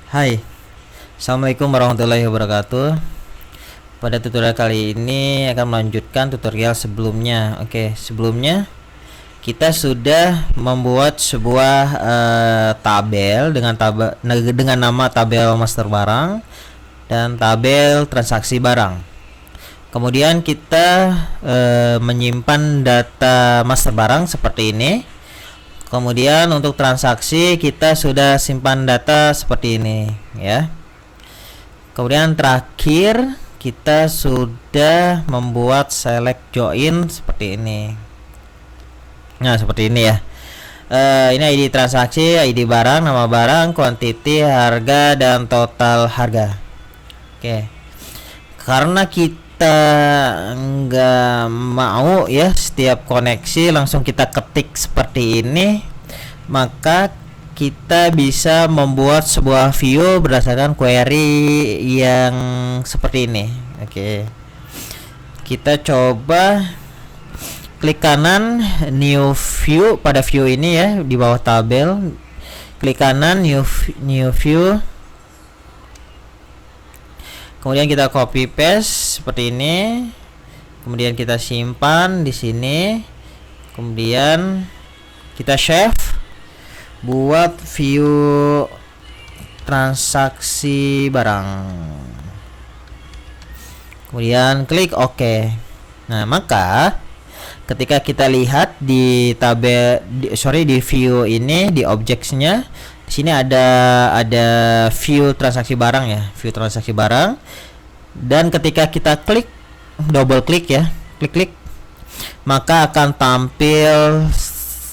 Hai, Assalamualaikum warahmatullahi wabarakatuh. Pada tutorial kali ini akan melanjutkan tutorial sebelumnya. Oke, sebelumnya kita sudah membuat sebuah tabel dengan nama tabel master barang dan tabel transaksi barang. Kemudian kita menyimpan data master barang seperti ini. Kemudian untuk transaksi kita sudah simpan data seperti ini ya. Kemudian terakhir kita sudah membuat select join seperti ini. Nah, seperti ini ya. Ini ID transaksi, ID barang, nama barang, quantity, harga, dan total harga. Oke. Karena kita nggak mau ya setiap koneksi langsung kita ketik seperti ini, maka kita bisa membuat sebuah view berdasarkan query yang seperti ini. Oke, kita coba klik kanan new view pada view ini ya, di bawah tabel klik kanan new view. Kemudian kita copy paste seperti ini. Kemudian kita simpan di sini. Kemudian kita save buat view transaksi barang. Kemudian klik OK. Nah, maka ketika kita lihat di tabel di view ini, di objects-nya, di sini ada view transaksi barang ya, view transaksi barang. Dan ketika kita klik, double klik ya, klik, maka akan tampil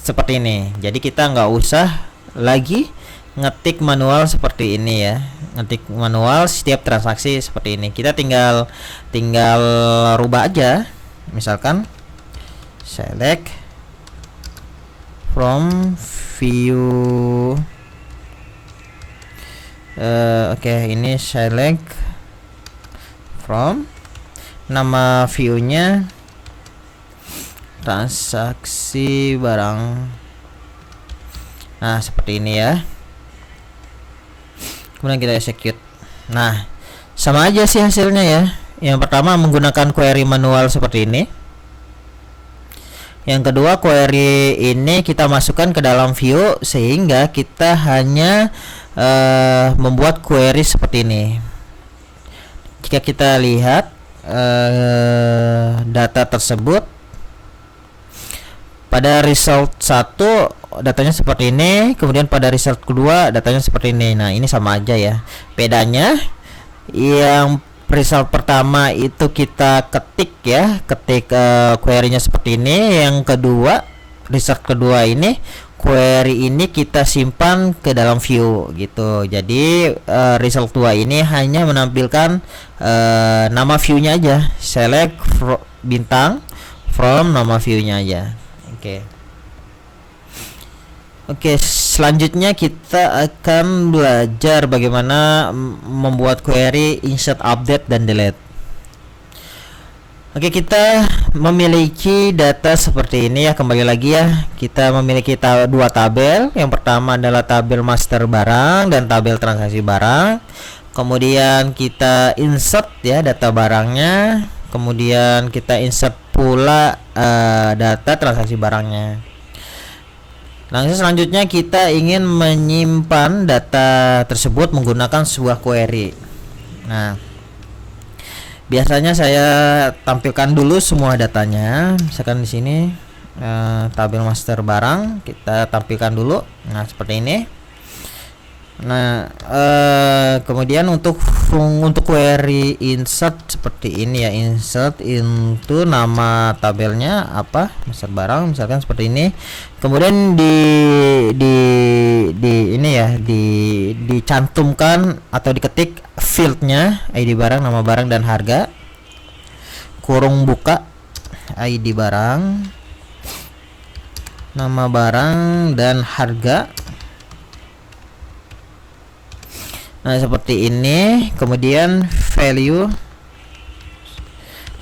seperti ini. Jadi kita nggak usah lagi ngetik manual seperti ini ya, ngetik manual setiap transaksi seperti ini. Kita tinggal rubah aja, misalkan select from view. Oke, ini select from, nama viewnya transaksi barang. Nah, seperti ini ya. Kemudian kita execute. Nah, sama aja sih hasilnya ya. Yang pertama menggunakan query manual seperti ini. Yang kedua, query ini kita masukkan ke dalam view sehingga kita hanya membuat query seperti ini. Jika kita lihat data tersebut pada result 1 datanya seperti ini, kemudian pada result kedua datanya seperti ini. Nah, ini sama aja ya. Bedanya yang result pertama itu kita ketik query-nya seperti ini. Yang kedua, result kedua ini query ini kita simpan ke dalam view gitu. Jadi result 2 ini hanya menampilkan nama view-nya aja. Select bintang from nama view-nya aja. Oke, selanjutnya kita akan belajar bagaimana membuat query insert, update, dan delete. Oke, kita memiliki data seperti ini ya. Kembali lagi ya, kita memiliki dua tabel. Yang pertama adalah tabel master barang dan tabel transaksi barang. Kemudian kita insert ya data barangnya. Kemudian kita insert pula data transaksi barangnya. Langsung selanjutnya kita ingin menyimpan data tersebut menggunakan sebuah query. Nah, biasanya saya tampilkan dulu semua datanya. Misalkan di sini tabel master barang kita tampilkan dulu. Nah, seperti ini. Nah, kemudian untuk query insert seperti ini ya, insert into nama tabelnya apa, master barang misalkan seperti ini. Kemudian ini ya, dicantumkan atau diketik fieldnya, ID barang, nama barang, dan harga, kurung buka, ID barang, nama barang, dan harga. Nah, seperti ini. Kemudian value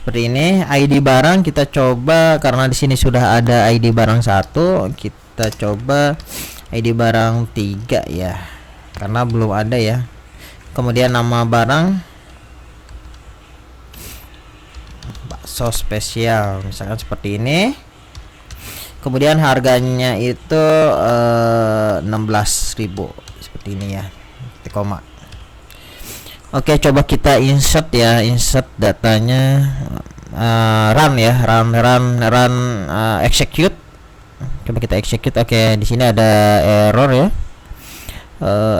seperti ini. ID barang kita coba, karena di sini sudah ada ID barang 1, kita coba ID barang 3 ya, karena belum ada ya. kemudian nama barang bakso spesial misalkan seperti ini, kemudian harganya itu 16.000 seperti ini ya, koma. Oke, coba kita insert ya, insert datanya, run ya, run execute. Coba kita execute. Oke, di sini ada error ya.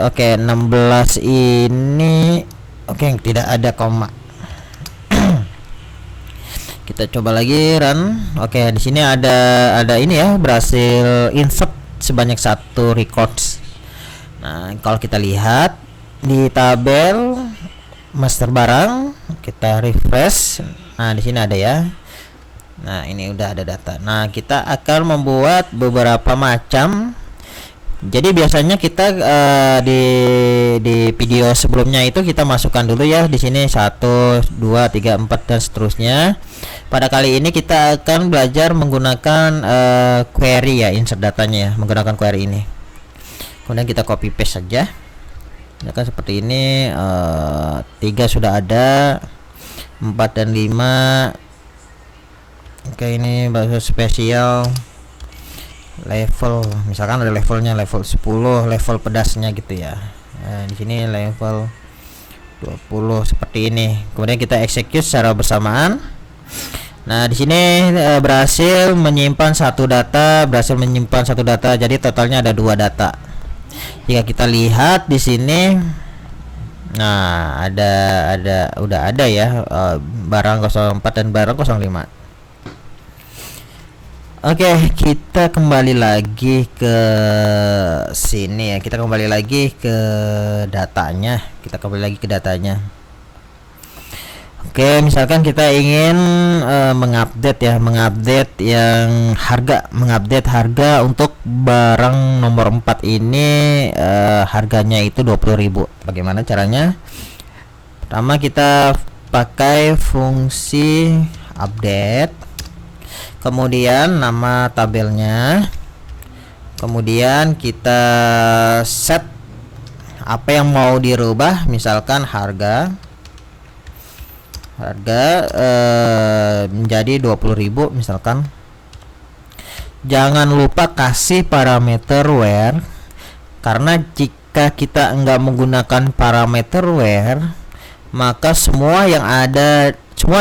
Oke, 16 ini oke, tidak ada koma. Kita coba lagi run. Oke, di sini ada ini ya, berhasil insert sebanyak 1 records. Nah, kalau kita lihat di tabel master barang, kita refresh. Nah, di sini ada ya. Nah, ini udah ada data. Nah, kita akan membuat beberapa macam. Jadi biasanya kita di video sebelumnya itu kita masukkan dulu ya di sini 1, 2, 3, 4 dan seterusnya. Pada kali ini kita akan belajar menggunakan query ya, insert datanya ya, menggunakan query ini. Kemudian kita copy paste saja. Ya kan seperti ini. 3 sudah ada, 4 dan 5. Oke, ini bakso spesial level, misalkan ada levelnya, level 10, level pedasnya gitu ya. Nah, di sini level 20 seperti ini. Kemudian kita execute secara bersamaan. Nah, di sini berhasil menyimpan satu data, jadi totalnya ada 2 data. Jika kita lihat di sini, nah udah ada ya, barang 04 dan barang 05. Oke, kita kembali lagi ke sini ya. Kita kembali lagi ke datanya. Oke, misalkan kita ingin mengupdate yang mengupdate harga untuk barang nomor 4 ini, harganya itu 20.000. Bagaimana caranya? Pertama kita pakai fungsi update. Kemudian nama tabelnya, kemudian kita set apa yang mau dirubah, misalkan harga menjadi 20.000 misalkan. Jangan lupa kasih parameter where, karena jika kita enggak menggunakan parameter where, maka semua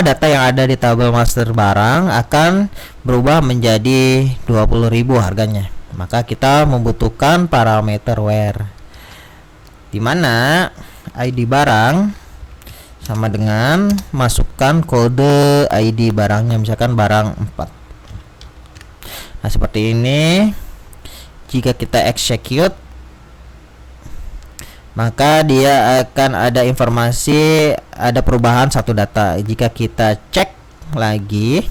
data yang ada di tabel master barang akan berubah menjadi 20.000 harganya. Maka kita membutuhkan parameter where, dimana ID barang sama dengan masukkan kode ID barangnya, misalkan barang 4. Nah, seperti ini. Jika kita execute, maka dia akan ada informasi, ada perubahan satu data. Jika kita cek lagi,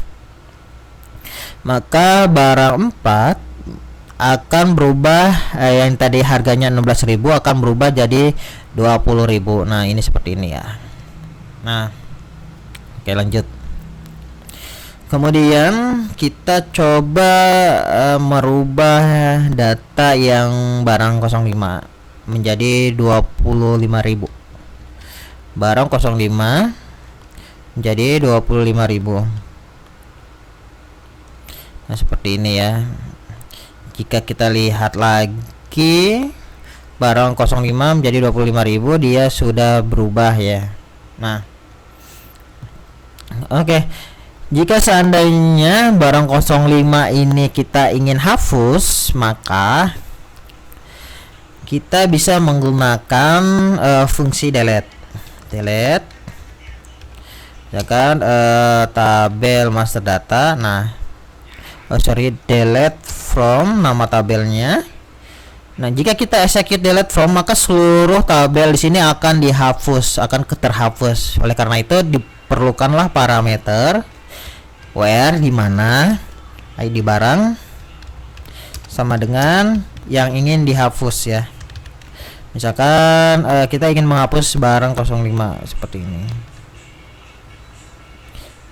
maka barang 4 akan berubah, yang tadi harganya 16.000 akan berubah jadi 20.000. Nah, ini seperti ini ya. Nah, oke, lanjut. Kemudian kita coba merubah data yang barang 05 menjadi 25.000. Barang 05 menjadi 25.000. Nah, seperti ini ya. Jika kita lihat lagi, barang 05 menjadi 25.000, dia sudah berubah ya. Nah, oke. Jika seandainya barang 05 ini kita ingin hapus, maka kita bisa menggunakan fungsi delete ya kan, tabel master data. Nah, delete from nama tabelnya. Nah, jika kita execute delete from, maka seluruh tabel di sini akan dihapus, akan terhapus. Oleh karena itu diperlukanlah parameter where, di mana ID barang sama dengan yang ingin dihapus ya. Misalkan kita ingin menghapus barang 05 seperti ini.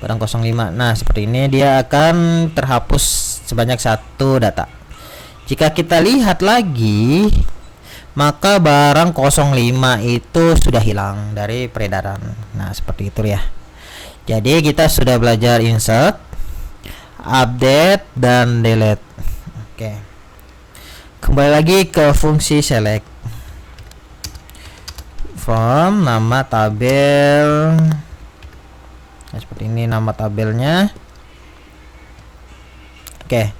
Barang 05. Nah, seperti ini dia akan terhapus sebanyak 1 data. Jika kita lihat lagi, maka barang 05 itu sudah hilang dari peredaran. Nah, seperti itu ya. Jadi kita sudah belajar insert, update, dan delete. Oke. Kembali lagi ke fungsi select. From nama tabel. Nah, seperti ini nama tabelnya. Oke.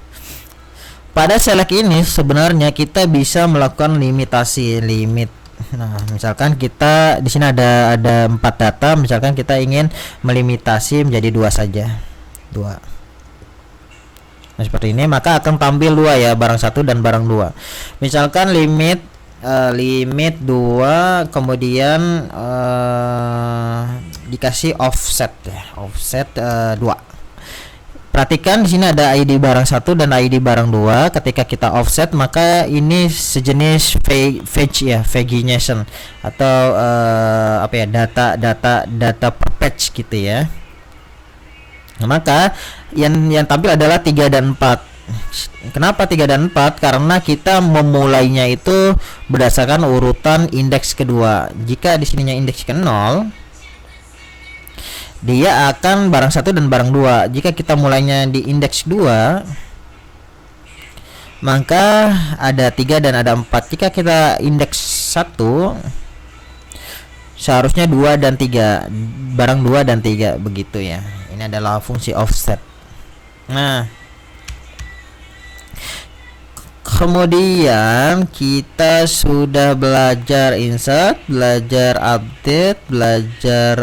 Pada select ini sebenarnya kita bisa melakukan limitasi limit. Nah, misalkan kita di sini ada 4 data, misalkan kita ingin melimitasi menjadi 2 saja. 2. Nah, seperti ini, maka akan tampil 2 ya, barang 1 dan barang 2. Misalkan limit 2, kemudian dikasih offset ya, offset 2. Perhatikan di sini ada ID barang 1 dan ID barang 2. Ketika kita offset, maka ini sejenis fetch ya, pagination atau apa ya, data per page gitu ya. Nah, maka yang tampil adalah 3 dan 4. Kenapa 3 dan 4? Karena kita memulainya itu berdasarkan urutan indeks kedua. Jika di sininya indeks ke 0, dia akan barang 1 dan barang 2. Jika kita mulainya di indeks 2, maka ada 3 dan ada 4. Jika kita indeks 1, seharusnya 2 dan 3, barang 2 dan 3 begitu ya. Ini adalah fungsi offset. Nah, kemudian kita sudah belajar insert, belajar update, belajar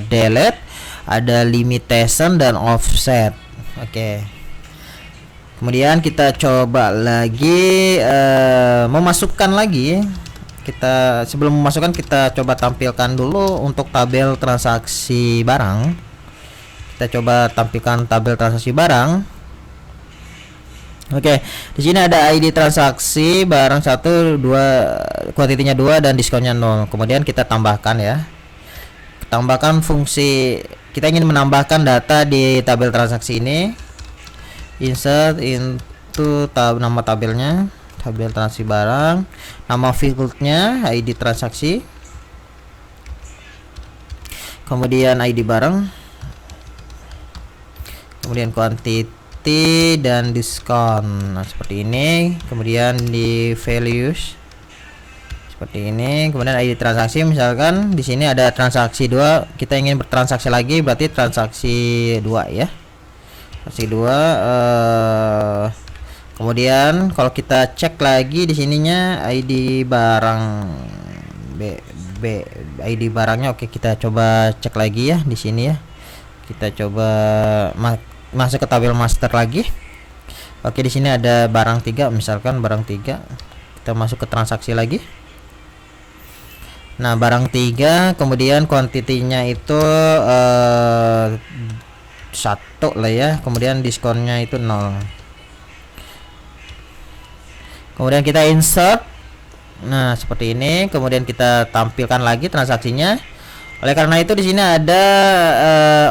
delete, ada limitation dan offset. Oke. Kemudian kita coba lagi memasukkan lagi. Kita sebelum memasukkan, kita coba tampilkan dulu untuk tabel transaksi barang. Kita coba tampilkan tabel transaksi barang. Oke, di sini ada ID transaksi barang 1, 2, kuantitinya 2 dan diskonnya 0. Kemudian kita tambahkan ya. Tambahkan fungsi, kita ingin menambahkan data di tabel transaksi ini. Insert into nama tabelnya, tabel transaksi barang, nama fieldnya ID transaksi. Kemudian ID barang. Kemudian quantity dan diskon. Nah, seperti ini. Kemudian di values seperti ini. Kemudian ID transaksi, misalkan di sini ada transaksi 2, kita ingin bertransaksi lagi, berarti transaksi 2 ya. Transaksi 2. Kemudian kalau kita cek lagi di sininya ID barang ID barangnya. Oke, kita coba cek lagi ya di sini ya. Kita coba masuk ke tabel master lagi. Oke, di sini ada barang 3, misalkan barang 3. Kita masuk ke transaksi lagi. Nah, barang 3, kemudian kuantitinya itu 1 lah ya. Kemudian diskonnya itu 0. Kemudian kita insert. Nah, seperti ini. Kemudian kita tampilkan lagi transaksinya. Oleh karena itu di sini ada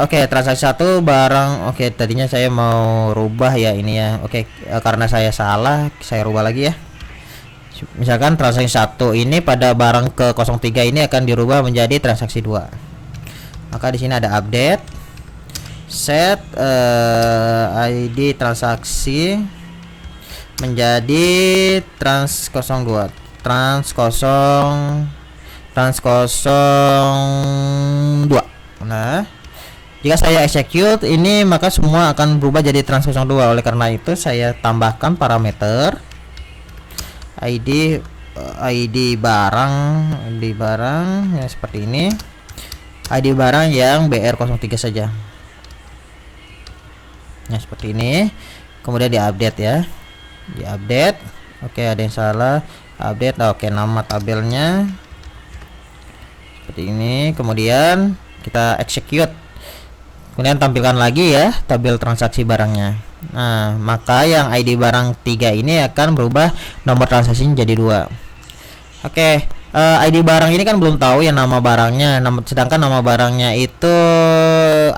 oke, transaksi 1 barang. Oke, tadinya saya mau rubah ya ini ya. Oke, karena saya salah, saya rubah lagi ya. Misalkan transaksi 1 ini pada barang ke 03 ini akan dirubah menjadi transaksi 2. Maka di sini ada update, set ID transaksi menjadi trans 02, trans 02. Nah, jika saya execute ini, maka semua akan berubah jadi trans 02. Oleh karena itu saya tambahkan parameter ID barang ya, seperti ini. ID barang yang BR03 saja. Nah, seperti ini. Kemudian diupdate ya. Diupdate. Oke, ada yang salah. Update. Oke, nama tabelnya seperti ini. Kemudian kita execute. Kemudian tampilkan lagi ya tabel transaksi barangnya. Nah, maka yang ID barang 3 ini akan berubah nomor transaksinya jadi 2. Oke, ID barang ini kan belum tahu ya nama barangnya, sedangkan nama barangnya itu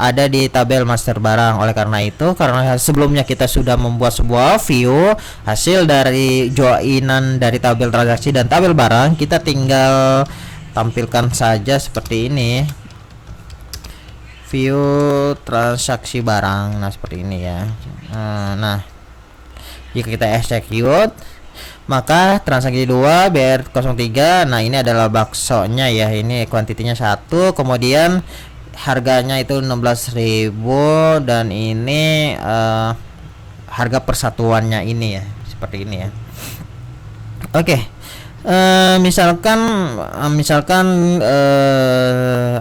ada di tabel master barang. Oleh karena itu, karena sebelumnya kita sudah membuat sebuah view hasil dari joinan dari tabel transaksi dan tabel barang, kita tinggal tampilkan saja seperti ini, view transaksi barang. Nah, seperti ini ya. Nah, jika kita execute, maka transaksi 2 BR03, nah ini adalah baksonya ya, ini kuantitinya 1, kemudian harganya itu 16.000 dan ini harga persatuannya ini ya, seperti ini ya. Oke. Misalkan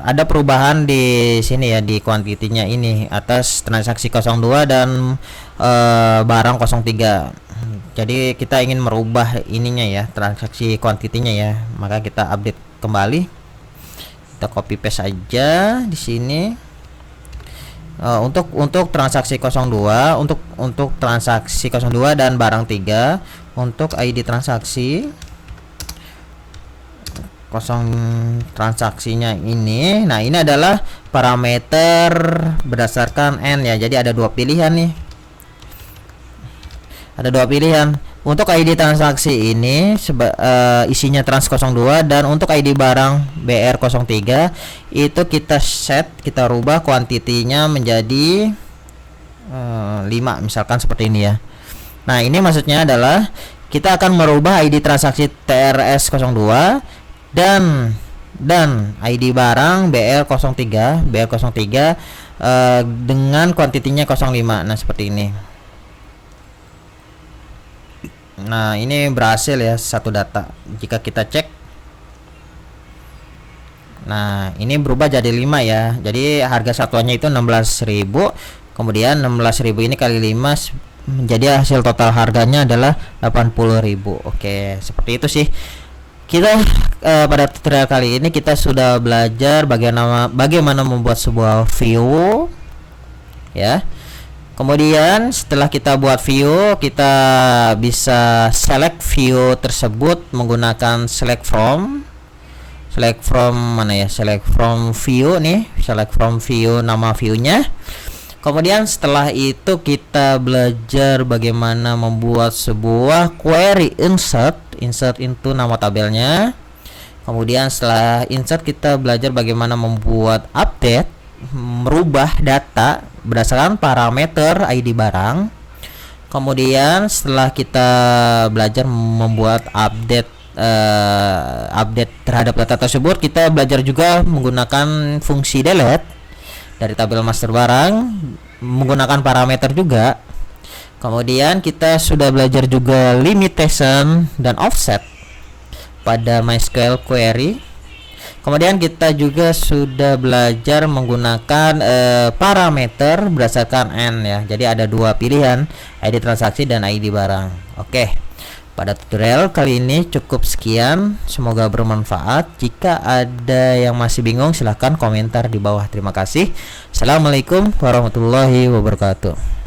ada perubahan di sini ya, di kuantitinya ini atas transaksi 02 dan barang 03. Jadi kita ingin merubah ininya ya, transaksi kuantitinya ya, maka kita update kembali, kita copy paste aja di sini. Untuk transaksi 02, untuk transaksi 02 dan barang 3, untuk ID transaksi transaksinya ini. Nah, ini adalah parameter berdasarkan N ya. Jadi ada dua pilihan nih. Ada dua pilihan. Untuk ID transaksi ini isinya trans 02 dan untuk ID barang BR03 itu kita set, kita rubah kuantitinya menjadi 5 misalkan seperti ini ya. Nah, ini maksudnya adalah kita akan merubah ID transaksi TRS 02 dan ID barang BR03 dengan kuantitinya 05. Nah, seperti ini. Nah, ini berhasil ya, satu data. Jika kita cek, nah ini berubah jadi 5 ya. Jadi harga satuannya itu 16.000, kemudian 16.000 ini kali 5 menjadi hasil total harganya adalah 80.000. Oke, seperti itu sih. Kita pada tutorial kali ini kita sudah belajar bagaimana membuat sebuah view ya. Kemudian setelah kita buat view, kita bisa select view tersebut menggunakan select from mana ya, select from view nih, select from view nama viewnya. Kemudian setelah itu kita belajar bagaimana membuat sebuah query insert into nama tabelnya. Kemudian setelah insert kita belajar bagaimana membuat update, merubah data berdasarkan parameter ID barang. Kemudian setelah kita belajar membuat update terhadap data tersebut, kita belajar juga menggunakan fungsi delete dari tabel master barang menggunakan parameter juga. Kemudian kita sudah belajar juga limitation dan offset pada MySQL query. Kemudian kita juga sudah belajar menggunakan parameter berdasarkan N ya. Jadi ada dua pilihan, ID transaksi dan ID barang. Oke. Pada tutorial kali ini cukup sekian. Semoga bermanfaat. Jika ada yang masih bingung silahkan komentar di bawah. Terima kasih. Assalamualaikum warahmatullahi wabarakatuh.